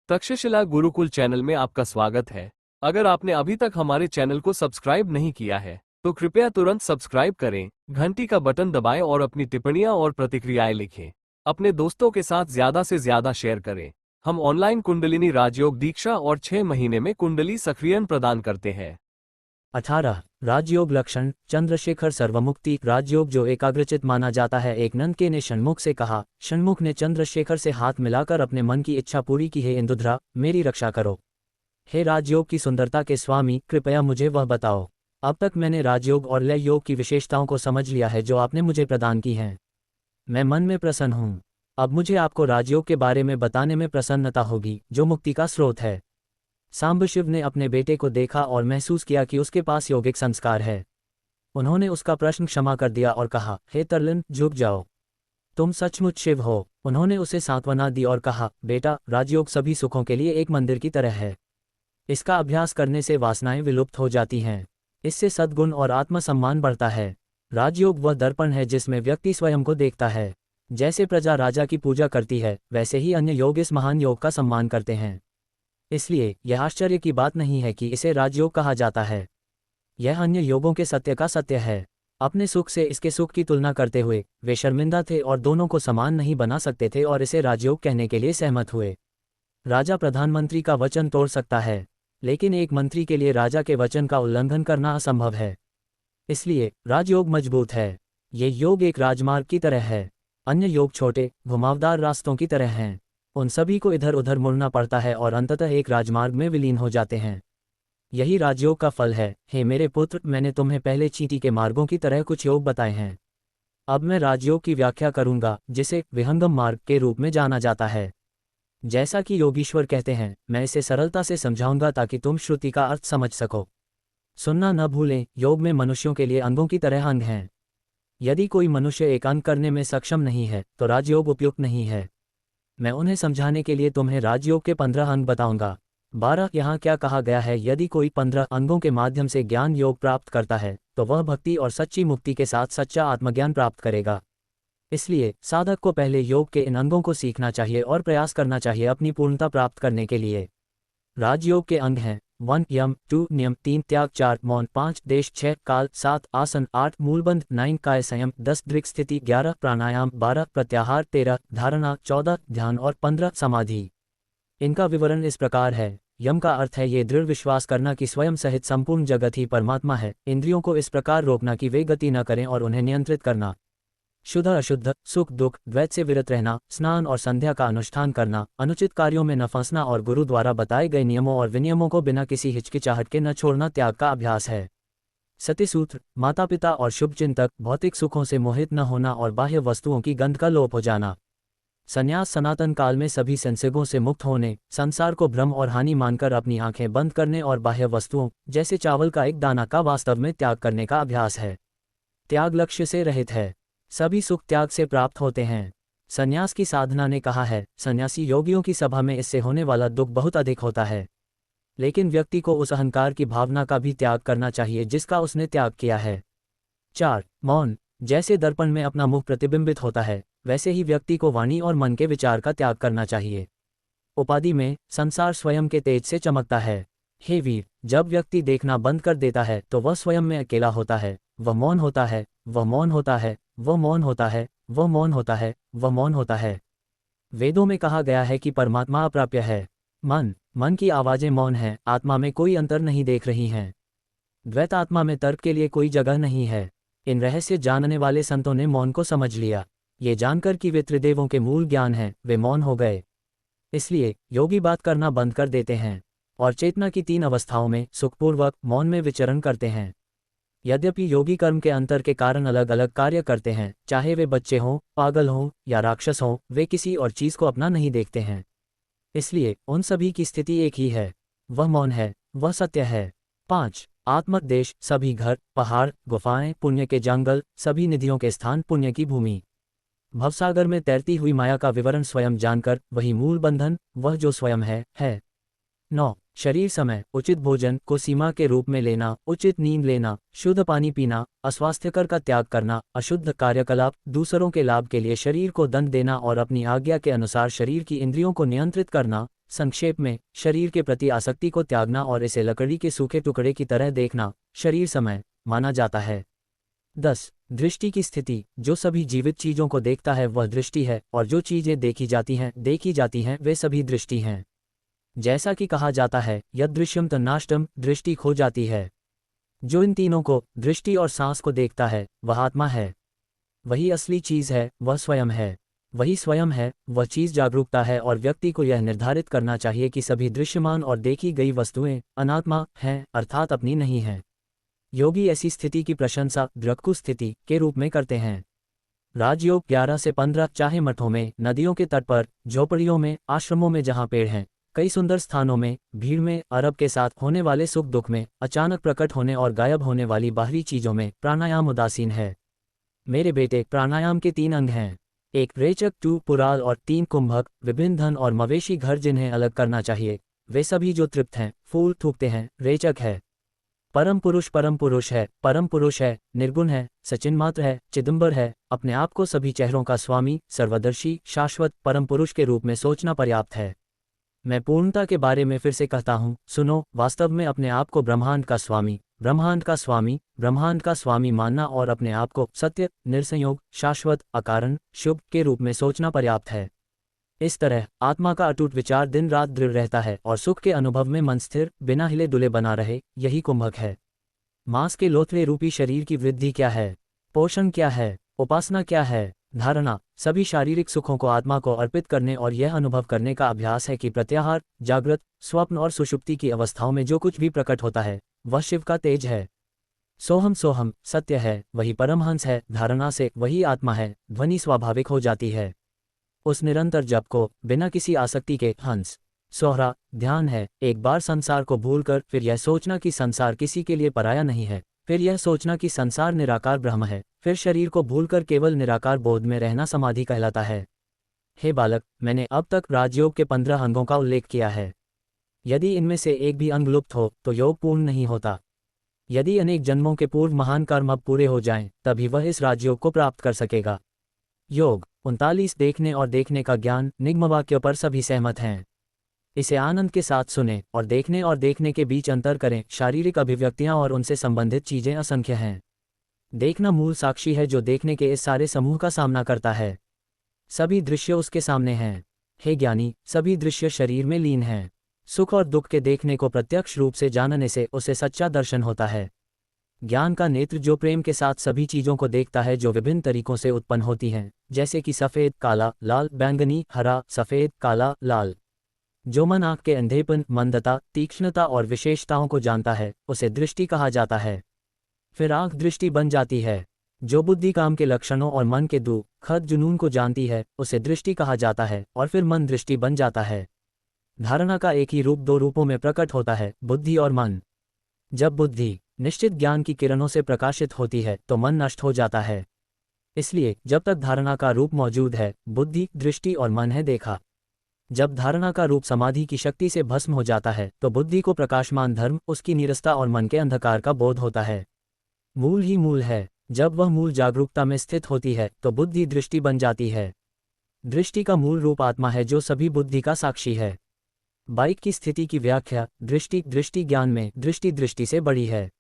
Takshashila Gurukul channel में आपका स्वागत है। अगर आपने अभी तक हमारे चैनल को सब्सक्राइब नहीं किया है तो कृपया तुरंत सब्सक्राइब करें, घंटी का बटन दबाएं और अपनी टिप्पणियां और प्रतिक्रियाएं लिखें। अपने दोस्तों के साथ ज्यादा से ज्यादा शेयर करें। हम ऑनलाइन कुंडलिनी राजयोग दीक्षा और 6 महीने में कुंडली सक्रियण प्रदान करते हैं। 18 राजयोग लक्षण। चंद्रशेखर सर्वमुक्ति राजयोग जो एकाग्रचित माना जाता है। एक नंदके ने षण्मुख से कहा। षण्मुख ने चंद्रशेखर से हाथ मिलाकर अपने मन की इच्छा पूरी की। हे इंदुध्रा, मेरी रक्षा करो। हे राजयोग की सुंदरता के स्वामी, कृपया मुझे वह बताओ। अब तक मैंने राजयोग और लय योग की विशेषताओं को समझ लिया है जो आपने मुझे प्रदान की हैं। मैं मन में प्रसन्न हूँ। अब मुझे आपको राजयोग के बारे में बताने में प्रसन्नता होगी जो मुक्ति का स्रोत है। सांबशिव ने अपने बेटे को देखा और महसूस किया कि उसके पास योगिक संस्कार है। उन्होंने उसका प्रश्न क्षमा कर दिया और कहा, हे तरलिन, झुक जाओ, तुम सचमुच शिव हो। उन्होंने उसे सांत्वना दी और कहा, बेटा, राजयोग सभी सुखों के लिए एक मंदिर की तरह है। इसका अभ्यास करने से वासनाएं विलुप्त हो जाती हैं। इससे सद्गुण और आत्मसम्मान बढ़ता है। राजयोग वह दर्पण है जिसमें व्यक्ति स्वयं को देखता है। जैसे प्रजा राजा की पूजा करती है, वैसे ही अन्य योग इस महान योग का सम्मान करते हैं। इसलिए यह आश्चर्य की बात नहीं है कि इसे राजयोग कहा जाता है। यह अन्य योगों के सत्य का सत्य है। अपने सुख से इसके सुख की तुलना करते हुए वे शर्मिंदा थे और दोनों को समान नहीं बना सकते थे और इसे राजयोग कहने के लिए सहमत हुए। राजा प्रधानमंत्री का वचन तोड़ सकता है, लेकिन एक मंत्री के लिए राजा के वचन का उल्लंघन करना असंभव है। इसलिए राजयोग मजबूत है। ये योग एक राजमार्ग की तरह है। अन्य योग छोटे, घुमावदार रास्तों की तरह हैं। उन सभी को इधर उधर मुड़ना पड़ता है और अंततः एक राजमार्ग में विलीन हो जाते हैं। यही राजयोग का फल है। हे मेरे पुत्र, मैंने तुम्हें पहले चींटी के मार्गों की तरह कुछ योग बताए हैं। अब मैं राजयोग की व्याख्या करूंगा, जिसे विहंगम मार्ग के रूप में जाना जाता है। जैसा कि योगीश्वर कहते हैं, मैं इसे सरलता से समझाऊंगा ताकि तुम श्रुति का अर्थ समझ सको। सुनना न भूलें, योग में मनुष्यों के लिए अंगों की तरह अंग हैं। यदि कोई मनुष्य एक अंग करने में सक्षम नहीं है तो राजयोग उपयुक्त नहीं है। मैं उन्हें समझाने के लिए तुम्हें राजयोग के 15 अंग बताऊंगा। 12 यहाँ क्या कहा गया है, यदि कोई 15 अंगों के माध्यम से ज्ञान योग प्राप्त करता है तो वह भक्ति और सच्ची मुक्ति के साथ सच्चा आत्मज्ञान प्राप्त करेगा। इसलिए साधक को पहले योग के इन अंगों को सीखना चाहिए और प्रयास करना चाहिए अपनी पूर्णता प्राप्त करने के लिए। राजयोग के अंग हैं 1 यम, 2 नियम, 3 त्याग, 4 मौन, 5 देश, 6 काल, 7 आसन, 8 मूलबंध, 9 काय संयम, 10 दृक् स्थिति, 11 प्राणायाम, 12 प्रत्याहार, 13 धारणा, 14 ध्यान और 15 समाधि। इनका विवरण इस प्रकार है। यम का अर्थ है ये दृढ़ विश्वास करना कि स्वयं सहित संपूर्ण जगत ही परमात्मा है। इंद्रियों को इस प्रकार रोकना कि वे गति न करें और उन्हें नियंत्रित करना। शुद्ध अशुद्ध, सुख दुख, द्वैत से विरत रहना, स्नान और संध्या का अनुष्ठान करना, अनुचित कार्यों में न फंसना और गुरु द्वारा बताए गए नियमों और विनियमों को बिना किसी हिचकिचाहट के न छोड़ना त्याग का अभ्यास है। सतीसूत्र, माता पिता और शुभचिंतक, भौतिक सुखों से मोहित न होना और बाह्य वस्तुओं की गंध का लोप हो जाना। संन्यास, सनातन काल में सभी संसेगों से मुक्त होने, संसार को भ्रम और हानि मानकर अपनी आंखें बंद करने और बाह्य वस्तुओं जैसे चावल का एक दाना का वास्तव में त्याग करने का अभ्यास है। त्याग लक्ष्य से रहित है। सभी सुख त्याग से प्राप्त होते हैं। संन्यास की साधना ने कहा है, सन्यासी योगियों की सभा में इससे होने वाला दुख बहुत अधिक होता है। लेकिन व्यक्ति को उस अहंकार की भावना का भी त्याग करना चाहिए जिसका उसने त्याग किया है। 4 मौन, जैसे दर्पण में अपना मुख प्रतिबिंबित होता है, वैसे ही व्यक्ति को वाणी और मन के विचार का त्याग करना चाहिए। उपाधि में संसार स्वयं के तेज से चमकता है। हे वीर, जब व्यक्ति देखना बंद कर देता है तो वह स्वयं में अकेला होता है। वह मौन होता है, वह मौन होता है, वह मौन होता है, वह मौन होता है, वह मौन होता है। वेदों में कहा गया है कि परमात्मा अप्राप्य है। मन की आवाजें मौन हैं, आत्मा में कोई अंतर नहीं देख रही हैं। द्वैत आत्मा में तर्क के लिए कोई जगह नहीं है। इन रहस्य जानने वाले संतों ने मौन को समझ लिया। ये जानकर कि वे त्रिदेवों के मूल ज्ञान हैं, वे मौन हो गए। इसलिए योगी बात करना बंद कर देते हैं और चेतना की 3 अवस्थाओं में सुखपूर्वक मौन में विचरण करते हैं। यद्यपि योगी कर्म के अंतर के कारण अलग अलग कार्य करते हैं, चाहे वे बच्चे हों, पागल हों या राक्षस हों, वे किसी और चीज को अपना नहीं देखते हैं। इसलिए उन सभी की स्थिति एक ही है, वह मौन है, वह सत्य है। 5 आत्मक देश, सभी घर, पहाड़, गुफाएं, पुण्य के जंगल, सभी निधियों के स्थान, पुण्य की भूमि। भवसागर में तैरती हुई माया का विवरण स्वयं जानकर वही मूल बंधन, वह जो स्वयं है। 9. शरीर समय, उचित भोजन को सीमा के रूप में लेना, उचित नींद लेना, शुद्ध पानी पीना, अस्वास्थ्यकर का त्याग करना, अशुद्ध कार्यकलाप, दूसरों के लाभ के लिए शरीर को दंड देना और अपनी आज्ञा के अनुसार शरीर की इंद्रियों को नियंत्रित करना। संक्षेप में, शरीर के प्रति आसक्ति को त्यागना और इसे लकड़ी के सूखे टुकड़े की तरह देखना शरीर समय माना जाता है। 10. दृष्टि की स्थिति, जो सभी जीवित चीजों को देखता है वह दृष्टि है, और जो चीजें देखी जाती हैं वे सभी दृष्टि हैं। जैसा कि कहा जाता है, यद दृश्यम तन्नाष्टम, दृष्टि खो जाती है। जो इन तीनों को, दृष्टि और सांस को देखता है, वह आत्मा है। वही असली चीज है, वह स्वयं है। वही स्वयं है, वह चीज जागरूकता है, और व्यक्ति को यह निर्धारित करना चाहिए कि सभी दृश्यमान और देखी गई वस्तुएं अनात्मा हैं, अर्थात अपनी नहीं हैं। योगी ऐसी स्थिति की प्रशंसा द्रक्कु स्थिति के रूप में करते हैं। राजयोग 11 से 15। चाहे मठों में, नदियों के तट पर, झोपड़ियों में, आश्रमों में जहाँ पेड़ हैं, कई सुंदर स्थानों में, भीड़ में, अरब के साथ होने वाले सुख दुख में, अचानक प्रकट होने और गायब होने वाली बाहरी चीजों में प्राणायाम उदासीन है। मेरे बेटे, प्राणायाम के 3 अंग हैं। 1 रेचक, 2 पुराल और 3 कुंभक। विभिन्न धन और मवेशी घर जिन्हें अलग करना चाहिए, वे सभी जो तृप्त हैं, फूल थूकते हैं, रेचक है। परम पुरुष है, निर्गुण है, सचिन मात्र है, चिदंबर है, अपने आप को सभी चेहरों का स्वामी, सर्वदर्शी, शाश्वत परम पुरुष के रूप में सोचना पर्याप्त है। मैं पूर्णता के बारे में फिर से कहता हूँ, सुनो, वास्तव में अपने आप को ब्रह्मांड का स्वामी मानना और अपने आप को सत्य, निरसंयोग, शाश्वत, अकारण, शुभ के रूप में सोचना पर्याप्त है। इस तरह आत्मा का अटूट विचार दिन रात दृढ़ रहता है और सुख के अनुभव में मन स्थिर, बिना हिले डुले बना रहे, यही कुंभक है। मांस के लोथड़े रूपी शरीर की वृद्धि क्या है? पोषण क्या है? उपासना क्या है? धारणा सभी शारीरिक सुखों को आत्मा को अर्पित करने और यह अनुभव करने का अभ्यास है कि प्रत्याहार, जागृत, स्वप्न और सुषुप्ति की अवस्थाओं में जो कुछ भी प्रकट होता है वह शिव का तेज है। सोहम सत्य है, वही परमहंस है। धारणा से वही आत्मा है, ध्वनि स्वाभाविक हो जाती है। उस निरंतर जप को बिना किसी आसक्ति के हंस सोहरा ध्यान है। एक बार संसार को भूलकर फिर यह सोचना कि संसार किसी के लिए पराया नहीं है, फिर यह सोचना कि संसार निराकार ब्रह्म है, फिर शरीर को भूलकर केवल निराकार बोध में रहना समाधि कहलाता है। हे बालक, मैंने अब तक राजयोग के 15 अंगों का उल्लेख किया है। यदि इनमें से एक भी अंग लुप्त हो तो योग पूर्ण नहीं होता। यदि अनेक जन्मों के पूर्व महान कर्म अब पूरे हो जाएं, तभी वह इस राजयोग को प्राप्त कर सकेगा। योग 39 देखने और देखने का ज्ञान निगम वाक्यों पर सभी सहमत हैं। इसे आनंद के साथ सुने और देखने के बीच अंतर करें। शारीरिक अभिव्यक्तियां और उनसे संबंधित चीजें असंख्य हैं। देखना मूल साक्षी है जो देखने के इस सारे समूह का सामना करता है। सभी दृश्य उसके सामने हैं। हे ज्ञानी, सभी दृश्य शरीर में लीन हैं। सुख और दुख के देखने को प्रत्यक्ष रूप से जानने से उसे सच्चा दर्शन होता है। ज्ञान का नेत्र जो प्रेम के साथ सभी चीजों को देखता है जो विभिन्न तरीकों से उत्पन्न होती हैं, जैसे कि सफेद, काला, लाल, बैंगनी, हरा, सफेद, काला, लाल। जो मन आँख के अंधेपन, मंदता, तीक्ष्णता और विशेषताओं को जानता है, उसे दृष्टि कहा जाता है। फिर आँख दृष्टि बन जाती है। जो बुद्धि काम के लक्षणों और मन के दुखद जुनून को जानती है, उसे दृष्टि कहा जाता है, और फिर मन दृष्टि बन जाता है। धारणा का एक ही रूप 2 रूपों में प्रकट होता है, बुद्धि और मन। जब बुद्धि निश्चित ज्ञान की किरणों से प्रकाशित होती है तो मन नष्ट हो जाता है। इसलिए जब तक धारणा का रूप मौजूद है, बुद्धि, दृष्टि और मन है देखा। जब धारणा का रूप समाधि की शक्ति से भस्म हो जाता है तो बुद्धि को प्रकाशमान धर्म, उसकी नीरसता और मन के अंधकार का बोध होता है। मूल ही मूल है। जब वह मूल जागरूकता में स्थित होती है तो बुद्धि दृष्टि बन जाती है। दृष्टि का मूल रूप आत्मा है जो सभी बुद्धि का साक्षी है। बाइक की स्थिति की व्याख्या दृष्टि ज्ञान में दृष्टि से बड़ी है।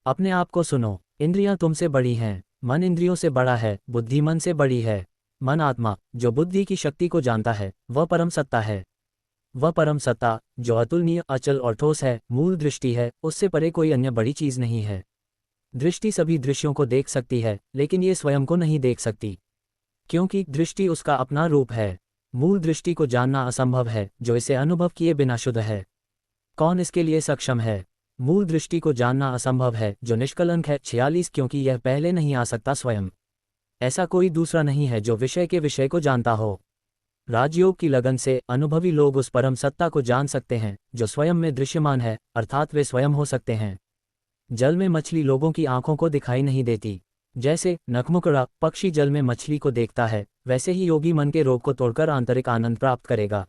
अपने आप को सुनो, इंद्रियां तुमसे बड़ी हैं, मन इंद्रियों से बड़ा है, बुद्धि मन से बड़ी है। मन आत्मा जो बुद्धि की शक्ति को जानता है वह परम सत्ता है। वह परम सत्ता जो अतुलनीय, अचल और ठोस है, मूल दृष्टि है। उससे परे कोई अन्य बड़ी चीज नहीं है। दृष्टि सभी दृश्यों को देख सकती है, लेकिन ये स्वयं को नहीं देख सकती, क्योंकि दृष्टि उसका अपना रूप है। मूल दृष्टि को जानना असंभव है, जो इसे अनुभव किए बिना शुद्ध है। कौन इसके लिए सक्षम है? मूल दृष्टि को जानना असंभव है जो निष्कलंक है। 46 क्योंकि यह पहले नहीं आ सकता स्वयं। ऐसा कोई दूसरा नहीं है जो विषय के विषय को जानता हो। राजयोग की लगन से अनुभवी लोग उस परम सत्ता को जान सकते हैं जो स्वयं में दृश्यमान है, अर्थात वे स्वयं हो सकते हैं। जल में मछली लोगों की आंखों को दिखाई नहीं देती, जैसे नखमुखड़ा पक्षी जल में मछली को देखता है, वैसे ही योगी मन के रोग को तोड़कर आंतरिक आनंद प्राप्त करेगा।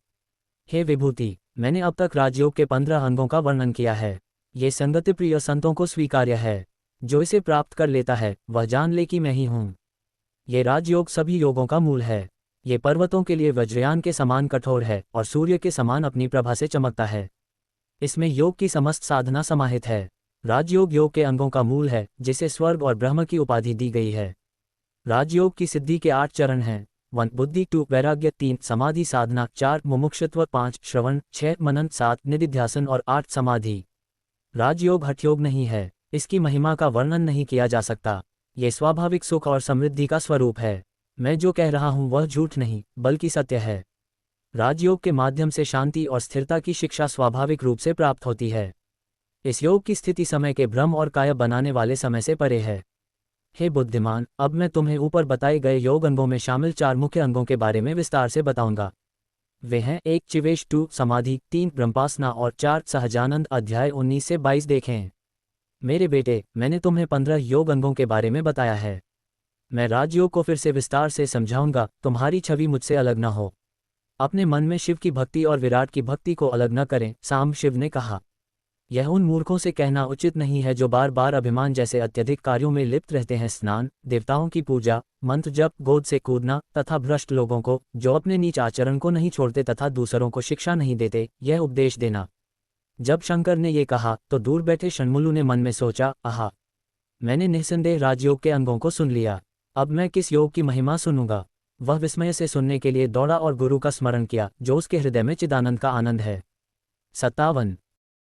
हे विभूति, मैंने अब तक राजयोग के 15 अंगों का वर्णन किया है। ये संगति प्रिय संतों को स्वीकार्य है। जो इसे प्राप्त कर लेता है वह जान ले कि मैं ही हूँ। ये राजयोग सभी योगों का मूल है। ये पर्वतों के लिए वज्रयान के समान कठोर है और सूर्य के समान अपनी प्रभा से चमकता है। इसमें योग की समस्त साधना समाहित है। राजयोग योग के अंगों का मूल है, जिसे स्वर्ग और ब्रह्म की उपाधि दी गई है। राजयोग की सिद्धि के 8 चरण हैं। 1 बुद्धि, 2 वैराग्य, 3 समाधि साधना, 4 मुमुक्षुत्व, 5 श्रवण, 6 मनन, 7 निधिध्यासन और 8 समाधि। राजयोग हठयोग नहीं है। इसकी महिमा का वर्णन नहीं किया जा सकता। ये स्वाभाविक सुख और समृद्धि का स्वरूप है। मैं जो कह रहा हूँ वह झूठ नहीं बल्कि सत्य है। राजयोग के माध्यम से शांति और स्थिरता की शिक्षा स्वाभाविक रूप से प्राप्त होती है। इस योग की स्थिति समय के भ्रम और काया बनाने वाले समय से परे है। हे बुद्धिमान, अब मैं तुम्हें ऊपर बताए गए योग अंगों में शामिल 4 मुख्य अंगों के बारे में विस्तार से बताऊंगा। वे हैं 1 चिवेश, 2 समाधि, 3 ब्रह्मपासना और 4 सहजानंद। अध्याय 19 से 22 देखें। मेरे बेटे, मैंने तुम्हें 15 योग अंगों के बारे में बताया है। मैं राजयोग को फिर से विस्तार से समझाऊंगा, तुम्हारी छवि मुझसे अलग न हो। अपने मन में शिव की भक्ति और विराट की भक्ति को अलग न करें, सांब शिव ने कहा। यह उन मूर्खों से कहना उचित नहीं है जो बार बार अभिमान जैसे अत्यधिक कार्यों में लिप्त रहते हैं। स्नान, देवताओं की पूजा, मंत्र जप, गोद से कूदना तथा भ्रष्ट लोगों को जो अपने नीच आचरण को नहीं छोड़ते तथा दूसरों को शिक्षा नहीं देते, यह उपदेश देना। जब शंकर ने ये कहा तो दूर बैठे षण्मुलु ने मन में सोचा, आहा, मैंने निस्संदेह राजयोग के अंगों को सुन लिया। अब मैं किस योग की महिमा सुनूंगा। वह विस्मय से सुनने के लिए दौड़ा और गुरु का स्मरण किया, जो उसके हृदय में चिदानंद का आनंद है। 57